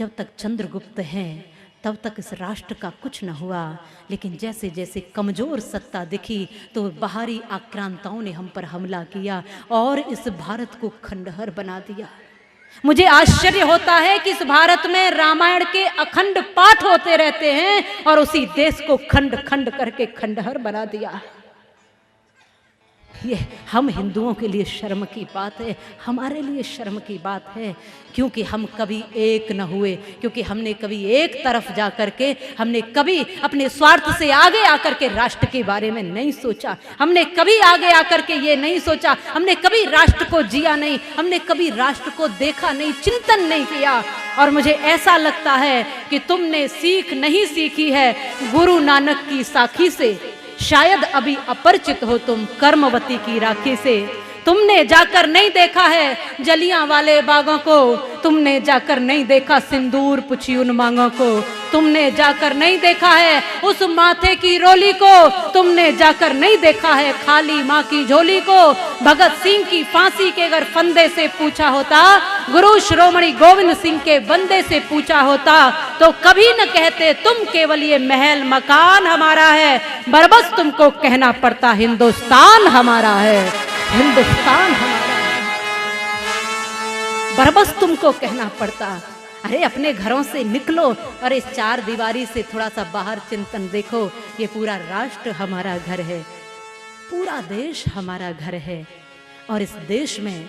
जब तक चंद्रगुप्त हैं तब तक इस राष्ट्र का कुछ न हुआ, लेकिन जैसे जैसे कमजोर सत्ता दिखी तो बाहरी आक्रांताओं ने हम पर हमला किया और इस भारत को खंडहर बना दिया। मुझे आश्चर्य होता है कि इस भारत में रामायण के अखंड पाठ होते रहते हैं और उसी देश को खंड खंड करके खंडहर बना दिया। ये हम हिंदुओं के लिए शर्म की बात है, हमारे लिए शर्म की बात है, क्योंकि हम कभी एक न हुए, क्योंकि हमने कभी एक तरफ जा कर के, हमने कभी अपने स्वार्थ से आगे आकर के राष्ट्र के बारे में नहीं सोचा, हमने कभी आगे आकर के ये नहीं सोचा, हमने कभी राष्ट्र को जिया नहीं, हमने कभी राष्ट्र को देखा नहीं, चिंतन नहीं किया। और मुझे ऐसा लगता है कि तुमने सीख नहीं सीखी है गुरु नानक की साखी से, शायद अभी अपरिचित हो तुम कर्मवती की राखी से। तुमने जाकर नहीं देखा है जलियां वाले बागों को, तुमने जाकर नहीं देखा सिंदूर पुछी उन मांगों को, तुमने जाकर नहीं देखा है उस माथे की रोली को, तुमने जाकर नहीं देखा है खाली माँ की झोली को। भगत सिंह की फांसी के अगर फंदे से पूछा होता, गुरु श्रोमणी गोविंद सिंह के बंदे से पूछा होता, तो कभी न कहते तुम केवल ये महल मकान हमारा है, बरबस तुमको कहना पड़ता हिंदुस्तान हमारा है, हिंदुस्तान हमारा है, बरबस तुमको कहना पड़ता। अरे अपने घरों से निकलो और इस चार दीवारी से थोड़ा सा बाहर चिंतन देखो, ये पूरा राष्ट्र हमारा घर है, पूरा देश हमारा घर है, और इस देश में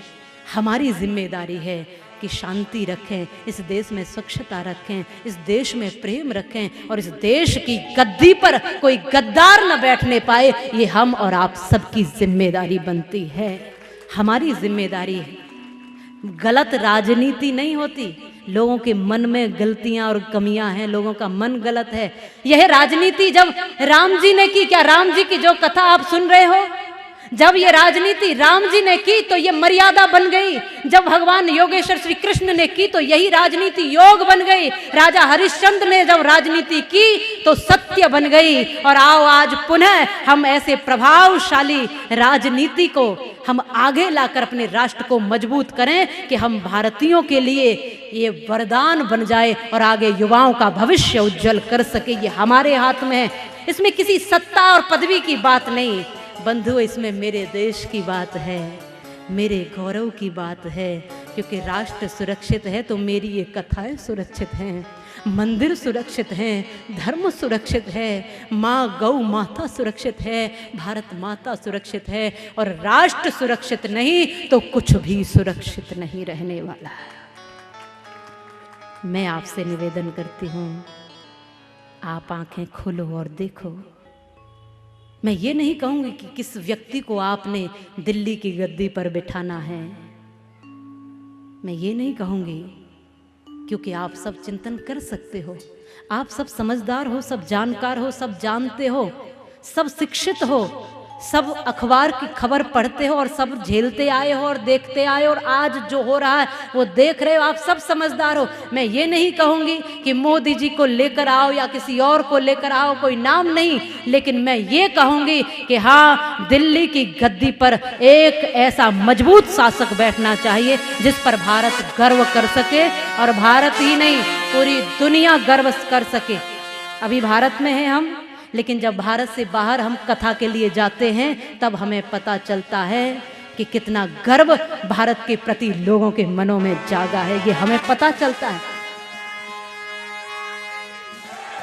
हमारी जिम्मेदारी है कि शांति रखें, इस देश में स्वच्छता रखें, इस देश में प्रेम रखें, और इस देश की गद्दी पर कोई गद्दार न बैठने पाए, ये हम और आप सबकी जिम्मेदारी बनती है, हमारी जिम्मेदारी है। गलत राजनीति नहीं होती, लोगों के मन में गलतियां और कमियां हैं, लोगों का मन गलत है। यह राजनीति जब राम जी ने की, क्या राम जी की जो कथा आप सुन रहे हो, जब ये राजनीति राम जी ने की तो ये मर्यादा बन गई, जब भगवान योगेश्वर श्री कृष्ण ने की तो यही राजनीति योग बन गई, राजा हरिश्चंद्र ने जब राजनीति की तो सत्य बन गई। और आओ आज पुनः हम ऐसे प्रभावशाली राजनीति को हम आगे लाकर अपने राष्ट्र को मजबूत करें कि हम भारतीयों के लिए ये वरदान बन जाए और आगे युवाओं का भविष्य उज्जवल कर सके। ये हमारे हाथ में है, इसमें किसी सत्ता और पदवी की बात नहीं बंधु, इसमें मेरे देश की बात है, मेरे गौरव की बात है, क्योंकि राष्ट्र सुरक्षित है तो मेरी ये कथाएं सुरक्षित हैं, मंदिर सुरक्षित हैं, धर्म सुरक्षित है, माँ गौ माता सुरक्षित है, भारत माता सुरक्षित है, और राष्ट्र सुरक्षित नहीं तो कुछ भी सुरक्षित नहीं रहने वाला है। मैं आपसे निवेदन करती हूँ, आप आंखें खोलो और देखो। मैं ये नहीं कहूंगी कि किस व्यक्ति को आपने दिल्ली की गद्दी पर बिठाना है, मैं ये नहीं कहूंगी, क्योंकि आप सब चिंतन कर सकते हो, आप सब समझदार हो, सब जानकार हो, सब जानते हो, सब शिक्षित हो, सब अखबार की खबर पढ़ते हो और सब झेलते आए हो और देखते आए, और आज जो हो रहा है वो देख रहे हो, आप सब समझदार हो। मैं ये नहीं कहूंगी कि मोदी जी को लेकर आओ या किसी और को लेकर आओ, कोई नाम नहीं, लेकिन मैं ये कहूंगी कि हाँ, दिल्ली की गद्दी पर एक ऐसा मजबूत शासक बैठना चाहिए जिस पर भारत गर्व कर सके, और भारत ही नहीं पूरी दुनिया गर्व कर सके। अभी भारत में है हम, लेकिन जब भारत से बाहर हम कथा के लिए जाते हैं तब हमें पता चलता है कि कितना गर्व भारत के प्रति लोगों के मनों में जागा है, ये हमें पता चलता है।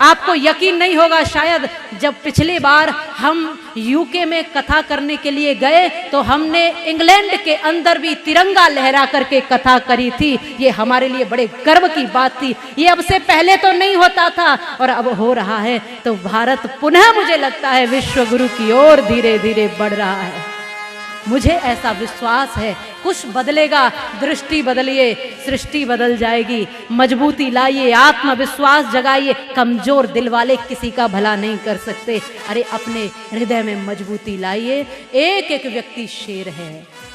आपको यकीन नहीं होगा शायद, जब पिछली बार हम यूके में कथा करने के लिए गए तो हमने इंग्लैंड के अंदर भी तिरंगा लहरा करके कथा करी थी, ये हमारे लिए बड़े गर्व की बात थी। ये अब से पहले तो नहीं होता था और अब हो रहा है, तो भारत पुनः मुझे लगता है विश्व गुरु की ओर धीरे धीरे बढ़ रहा है। मुझे ऐसा विश्वास है कुछ बदलेगा, दृष्टि बदलिए, सृष्टि बदल जाएगी। मजबूती लाइए, आत्मविश्वास जगाइए, कमजोर दिल वाले किसी का भला नहीं कर सकते। अरे अपने हृदय में मजबूती लाइए। एक एक व्यक्ति शेर है,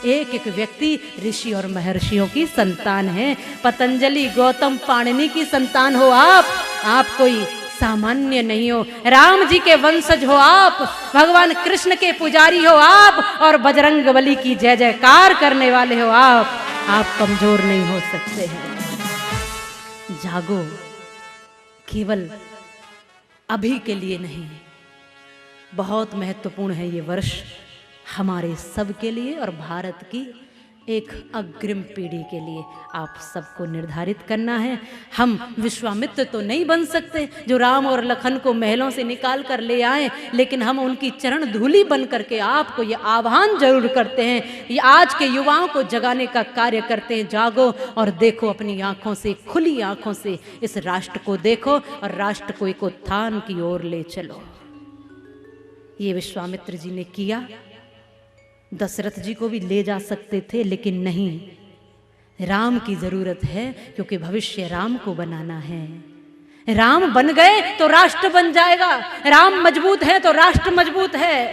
एक एक व्यक्ति ऋषि और महर्षियों की संतान है। पतंजलि, गौतम, पाणिनि की संतान हो आप कोई सामान्य नहीं हो। राम जी के वंशज हो आप, भगवान कृष्ण के पुजारी हो आप, और बजरंगबली की जय जयकार करने वाले हो आप कमजोर नहीं हो सकते हैं। जागो, केवल अभी के लिए नहीं, बहुत महत्वपूर्ण है ये वर्ष हमारे सब के लिए और भारत की एक अग्रिम पीढ़ी के लिए। आप सबको निर्धारित करना है। हम विश्वामित्र तो नहीं बन सकते जो राम और लखन को महलों से निकाल कर ले आए, लेकिन हम उनकी चरण धूलि बन करके आपको ये आह्वान जरूर करते हैं, ये आज के युवाओं को जगाने का कार्य करते हैं। जागो और देखो, अपनी आंखों से, खुली आंखों से इस राष्ट्र को देखो और राष्ट्र को एक उत्थान की ओर ले चलो। ये विश्वामित्र जी ने किया। दशरथ जी को भी ले जा सकते थे, लेकिन नहीं, राम की जरूरत है, क्योंकि भविष्य राम को बनाना है। राम बन गए तो राष्ट्र बन जाएगा, राम मजबूत है तो राष्ट्र मजबूत है।